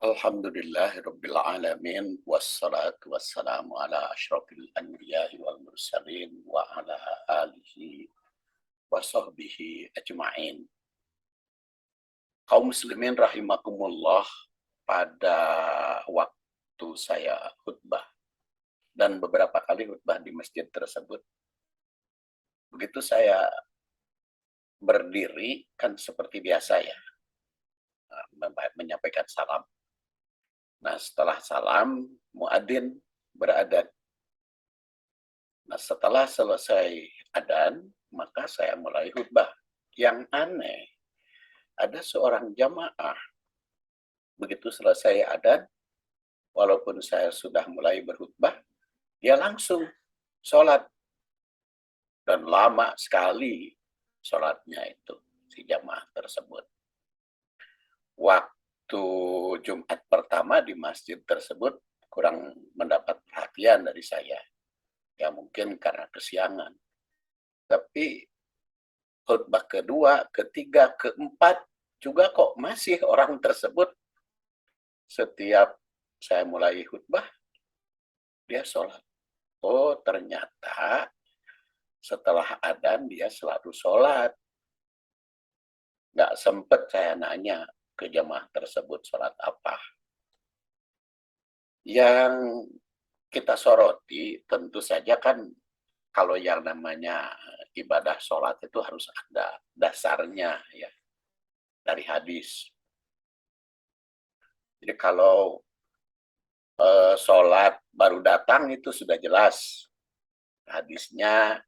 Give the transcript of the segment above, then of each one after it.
Alhamdulillahirabbil alamin wassalatu wassalamu ala asyrafil anbiya'i wal mursalin wa ala alihi wa sahbihi ajma'in. Kaum muslimin rahimakumullah, pada waktu saya khutbah dan beberapa kali khutbah di masjid tersebut, begitu saya berdiri kan seperti biasa ya, menyampaikan salam. Nah, setelah salam, muadzin beradzan. Nah, setelah selesai adzan, maka saya mulai khutbah. Yang aneh, ada seorang jamaah, begitu selesai adzan, walaupun saya sudah mulai berkhutbah, dia langsung sholat. Dan lama sekali sholatnya itu, si jamaah tersebut. Waktu Jumat pertama di masjid tersebut, kurang mendapat perhatian dari saya. Ya mungkin karena kesiangan. Tapi khutbah kedua, ketiga, keempat, juga kok masih orang tersebut setiap saya mulai khutbah, dia sholat. Oh, ternyata setelah adzan dia selalu sholat. Nggak sempet saya nanya ke jemaah tersebut sholat apa. Yang kita soroti tentu saja kan kalau yang namanya ibadah sholat itu harus ada dasarnya ya, dari hadis. Jadi kalau sholat baru datang itu sudah jelas hadisnya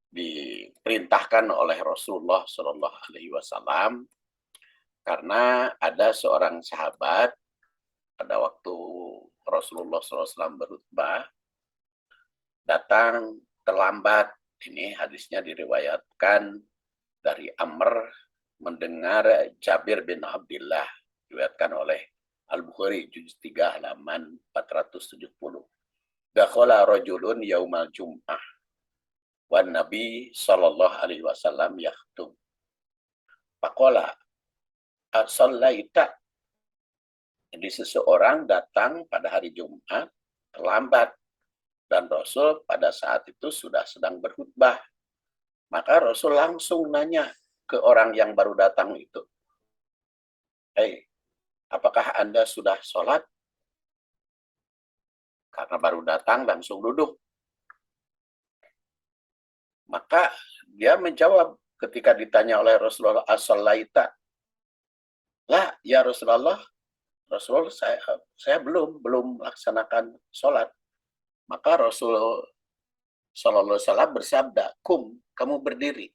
diperintahkan oleh Rasulullah Shallallahu Alaihi Wasallam, karena ada seorang sahabat pada waktu Rasulullah SAW berkhutbah datang terlambat. Ini hadisnya diriwayatkan dari Amr mendengar Jabir bin Abdullah, diriwayatkan oleh Al-Bukhari juz 3 halaman 470. Dakhala rajulun yaumal jum'ah wan Nabi sallallahu alaihi wasallam yakhutub. Faqala as-sallaita. Jadi seseorang datang pada hari Jumat terlambat dan Rasul pada saat itu sudah sedang berkhutbah. Maka Rasul langsung nanya ke orang yang baru datang itu, "Hei, apakah Anda sudah sholat?" Karena baru datang langsung duduk. Maka dia menjawab ketika ditanya oleh Rasulullah, "As-sallaita?" "Lah, ya Rasulullah, Rasul saya belum melaksanakan sholat." Maka Rasul Sallallahu Alaihi Wasallam bersabda, "Kum, kamu berdiri.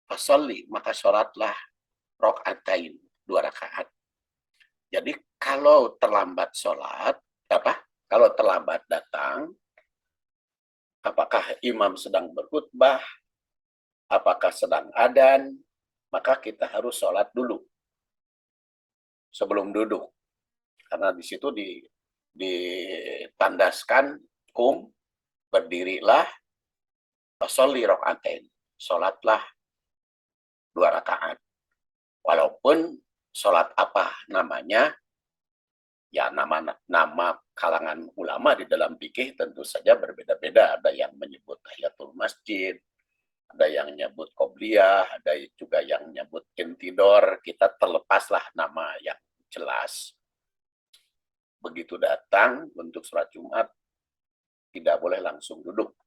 Fasolli, maka sholatlah rokaatain, 2 rakaat." Jadi kalau terlambat sholat, kalau terlambat datang, apakah imam sedang berkhutbah, apakah sedang adzan, maka kita harus sholat dulu sebelum duduk. Karena di situ ditandaskan kum, berdirilah, fasolli rokaatain, sholatlah 2 rakaat. Walaupun sholat apa namanya, ya nama kalangan ulama di dalam fikih tentu saja berbeda-beda. Ada yang menyebut tahiyatul masjid, ada yang menyebut qobliyah, ada juga yang menyebut intidor. Kita terlepaslah nama yang jelas. Begitu datang untuk sholat Jumat, tidak boleh langsung duduk.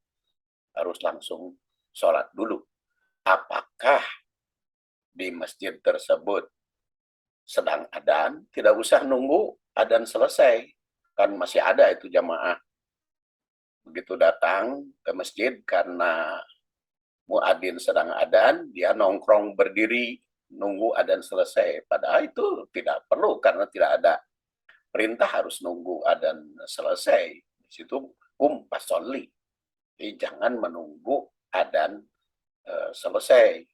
Harus langsung sholat dulu. Apakah di masjid tersebut sedang adzan, tidak usah nunggu adzan selesai. Kan masih ada itu jamaah. Begitu datang ke masjid karena muadzin sedang adzan, dia nongkrong berdiri, nunggu adzan selesai. Padahal itu tidak perlu karena tidak ada perintah harus nunggu adzan selesai. Di situ fasolli. Jadi jangan menunggu adzan selesai.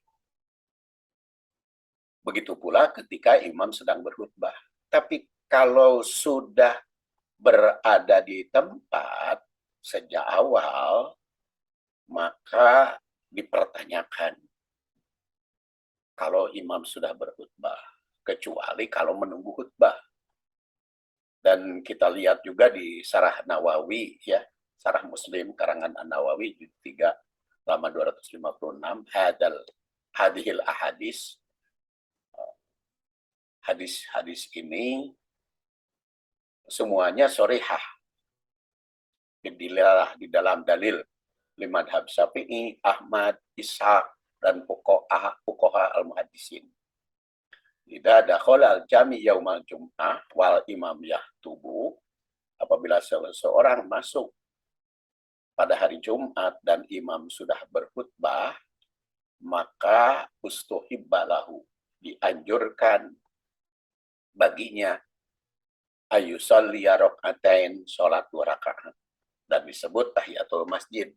Begitu pula ketika imam sedang berkhutbah. Tapi kalau sudah berada di tempat sejak awal, maka dipertanyakan kalau imam sudah berkhutbah, kecuali kalau menunggu khutbah. Dan kita lihat juga di Syarah Nawawi, ya, Syarah Muslim karangan An-Nawawi juz 3 halaman 256, hadhil ahadis, hadis-hadis ini semuanya sorihah di dalam dalil limadhab Syafi'i, Ahmad, Ishaq, dan fuqaha al-muhaddisin. Idza dakhala al-jami yaumal jum'ah wal imam yahtubu, apabila seseorang masuk pada hari Jumat dan imam sudah berkhutbah, maka ustuhibba lahu, dianjurkan baginya ayusalli raka'atain, salat 2 rakaat, dan disebut tahiyatul masjid,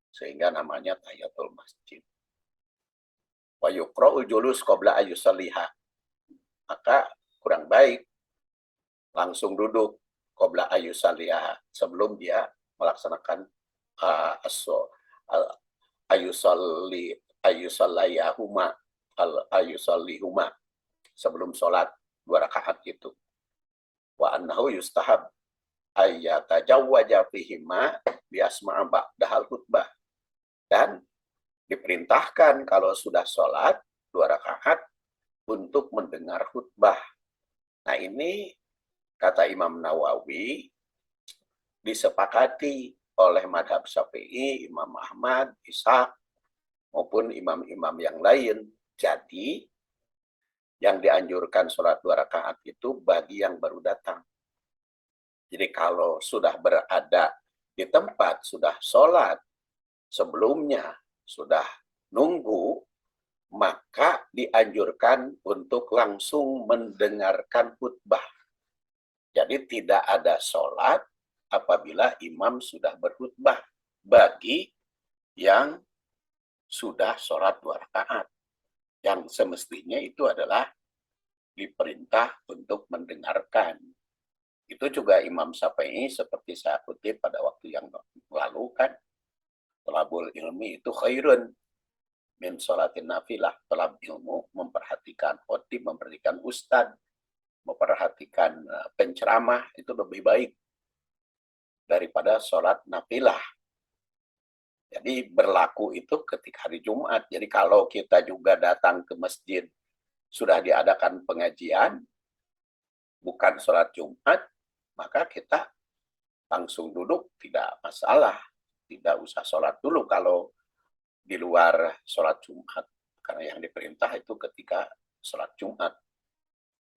sehingga namanya tahiyatul masjid. Wa yuqra'ul julus qabla ayusalliha, maka kurang baik langsung duduk qabla ayusalliha, sebelum dia melaksanakan ayusallihuma, sebelum sholat 2 rakaat itu. Wa annahu yustahab ayyatajawwaja fihima biasma'a ba'dahal khutbah, dan diperintahkan kalau sudah sholat 2 rakaat untuk mendengar khutbah. Nah, ini kata Imam Nawawi disepakati oleh madhab Syafi'i, Imam Ahmad, Ishaq, maupun imam-imam yang lain. Jadi, yang dianjurkan sholat 2 rakaat itu bagi yang baru datang. Jadi kalau sudah berada di tempat, sudah sholat, sebelumnya sudah nunggu, maka dianjurkan untuk langsung mendengarkan khutbah. Jadi tidak ada sholat apabila imam sudah berkhutbah bagi yang sudah sholat 2 rakaat. Yang semestinya itu adalah diperintah untuk mendengarkan. Itu juga Imam Syafi'i, seperti saya kutip pada waktu yang lalu kan, thalabul ilmi itu khairun min sholatin nafilah. Thalab ilmu, memperhatikan khotib, memperhatikan ustadz, memperhatikan penceramah, itu lebih baik daripada sholat nafilah. Jadi berlaku itu ketika hari Jumat. Jadi kalau kita juga datang ke masjid, sudah diadakan pengajian, bukan sholat Jumat, maka kita langsung duduk, tidak masalah. Tidak usah sholat dulu kalau di luar sholat Jumat. Karena yang diperintah itu ketika sholat Jumat.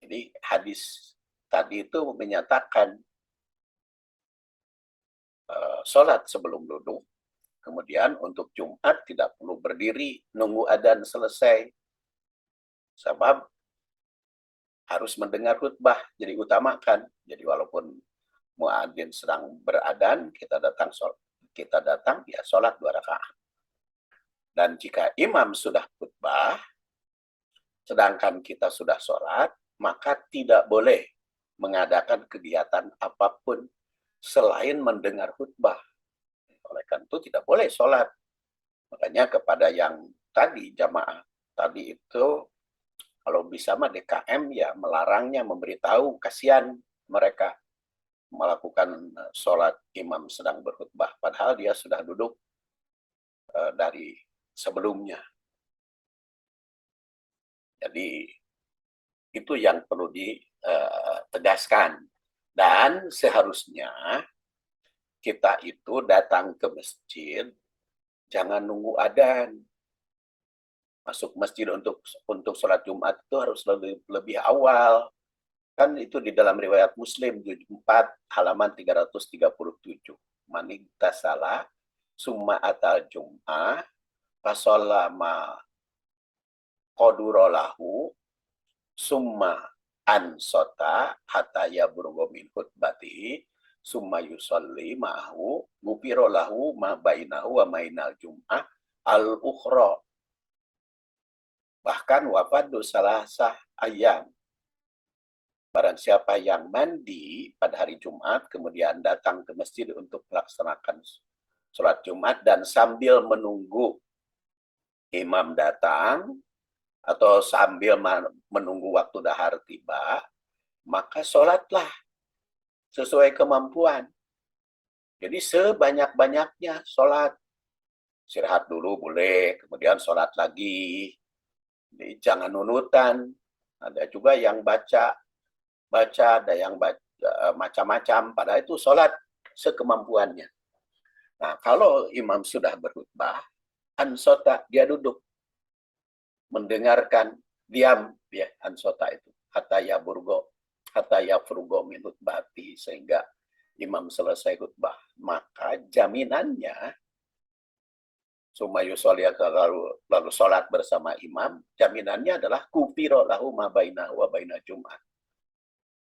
Jadi hadis tadi itu menyatakan sholat sebelum duduk. Kemudian untuk Jumat tidak perlu berdiri nunggu adzan selesai. Sebab harus mendengar khutbah, jadi utamakan. Jadi walaupun muadzin sedang beradzan, kita datang ya sholat 2 rakaat. Dan jika imam sudah khutbah, sedangkan kita sudah sholat, maka tidak boleh mengadakan kegiatan apapun selain mendengar khutbah. Oleh karena itu tidak boleh sholat. Makanya kepada yang tadi jamaah tadi itu, kalau bisa mah DKM ya melarangnya, memberitahu, kasihan mereka melakukan sholat imam sedang berkhutbah, padahal dia sudah duduk dari sebelumnya. Jadi itu yang perlu ditegaskan. Dan seharusnya kita itu datang ke masjid, jangan nunggu adzan. Masuk masjid untuk sholat Jumat itu harus lebih awal. Kan itu di dalam riwayat Muslim, juz 4, halaman 337. Manigtasala, summa atal jum'ah, fasallama qadurolahu, summa ansota, hatta yabrugha min khutbatihi, summa yusalli ma'ahu, gufirolahu ma bainahu wa mainal jum'ah al-ukhra. Bahkan wafadu salasah ayam. Barang siapa yang mandi pada hari Jumat, kemudian datang ke masjid untuk melaksanakan sholat Jumat, dan sambil menunggu imam datang, atau sambil menunggu waktu dahar tiba, maka sholatlah sesuai kemampuan. Jadi sebanyak-banyaknya sholat. Istirahat dulu boleh, kemudian sholat lagi. Jadi jangan nunutan. Ada juga yang baca, ada yang baca macam-macam. Padahal itu sholat sekemampuannya. Nah, kalau imam sudah berkhutbah, ansota, dia duduk. Mendengarkan, diam, ya, ansota itu. Hatta ya furgo min khutbati, sehingga imam selesai khutbah. Maka jaminannya, lalu sholat bersama imam, jaminannya adalah kufiro lahu ma baina wa baina Jumat.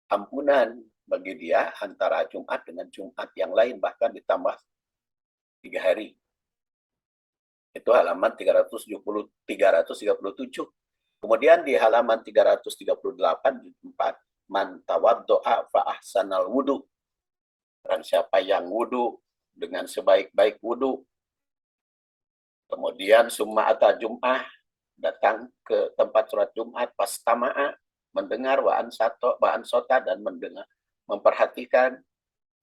Ampunan bagi dia antara Jumat dengan Jumat yang lain, bahkan ditambah 3 hari. Itu halaman 337. Kemudian di halaman 338 di tempat man tawaddo'a fa ahsanal wudu. Dan siapa yang wudu dengan sebaik-baik wudu. Kemudian summa ata Jum'ah, datang ke tempat sholat Jumat, pas tama'a, mendengar wa'an sota dan mendengar, memperhatikan,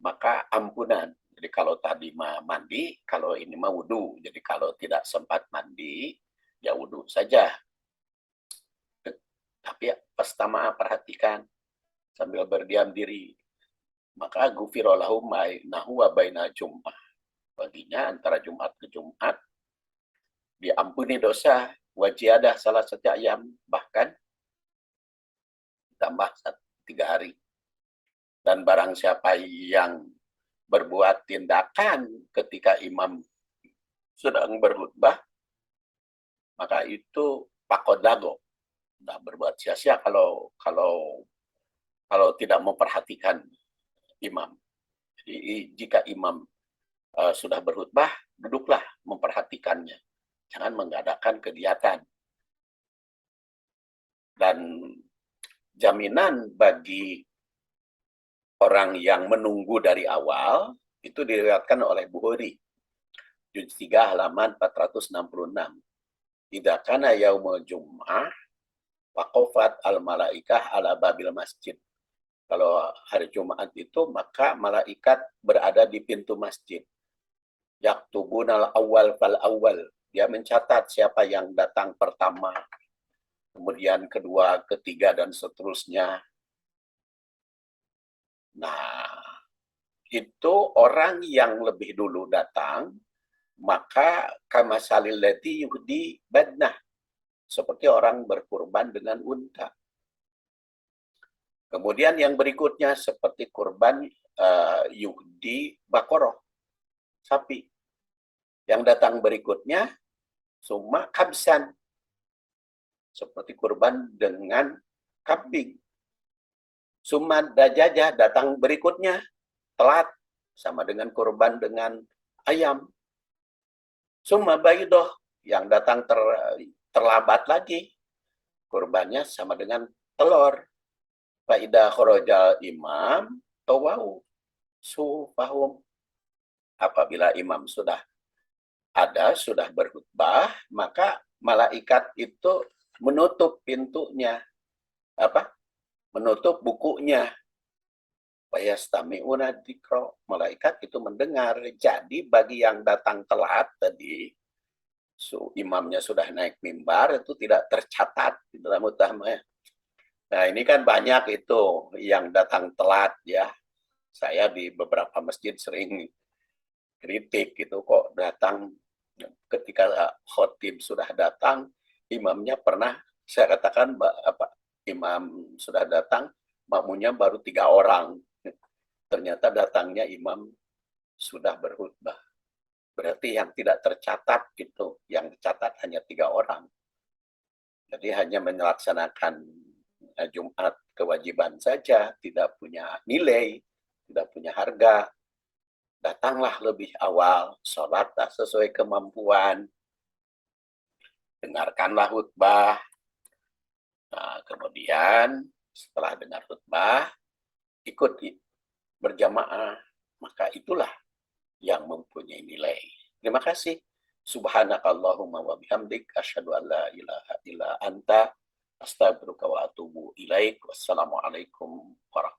maka ampunan. Jadi kalau tadi mandi, kalau ini mah wudu. Jadi kalau tidak sempat mandi, ya wudu saja. Tapi pas tama'a perhatikan sambil berdiam diri. Maka gufiro lahu bainahu wa baina Jum'ah. Baginya antara Jumat ke Jumat, diampuni dosa, wajiadah salah satu ayam, bahkan tambah 3 hari. Dan barang siapa yang berbuat tindakan ketika imam sedang berkhutbah, maka itu pakodago. Nah, berbuat sia-sia kalau tidak memperhatikan imam. Jadi jika imam sudah berkhutbah, duduklah memperhatikannya. Jangan mengadakan kegiatan. Dan jaminan bagi orang yang menunggu dari awal, itu diriwayatkan oleh Bukhari. Juz 3 halaman 466. Idza kana yaumul jum'ah, waqafat al-malaikah ala babil masjid. Kalau hari Jumat itu, maka malaikat berada di pintu masjid. Yaktubunal awal fal awal. Dia mencatat siapa yang datang pertama, kemudian kedua, ketiga, dan seterusnya. Nah, itu orang yang lebih dulu datang, maka kamasalil lati yuhdi badnah, seperti orang berkurban dengan unta. Kemudian yang berikutnya seperti kurban yuhdi bakoroh, sapi. Yang datang berikutnya summa kabsan, seperti kurban dengan kambing. Summa dajajah, datang berikutnya telat, sama dengan kurban dengan ayam. Summa baydoh, yang datang terlambat lagi, kurbannya sama dengan telur. Faidah khorojal imam tawau sufahum. Apabila imam sudah berkhutbah, maka malaikat itu menutup pintunya, menutup bukunya. Wayastami'una dzikra, malaikat itu mendengar. Jadi bagi yang datang telat tadi, imamnya sudah naik mimbar, itu tidak tercatat di dalam utamanya. Nah, ini kan banyak itu yang datang telat ya. Saya di beberapa masjid sering kritik gitu, kok datang ketika khotib sudah datang, imamnya pernah saya katakan imam sudah datang, makmunya baru 3 orang. Ternyata datangnya imam sudah berkhutbah. Berarti yang tidak tercatat itu, yang dicatat hanya 3 orang. Jadi hanya melaksanakan Jumat kewajiban saja, tidak punya nilai, tidak punya harga. Datanglah lebih awal, sholatlah sesuai kemampuan, dengarkanlah khutbah. Nah, kemudian setelah dengar khutbah, ikuti berjamaah, maka itulah yang mempunyai nilai. Terima kasih. Subhanakallahumma wa bihamdik, asyhadu an la ilaha illa anta, astaghfiruka wa atubu ilaik. Wassalamualaikum warahmatullahi wabarakatuh.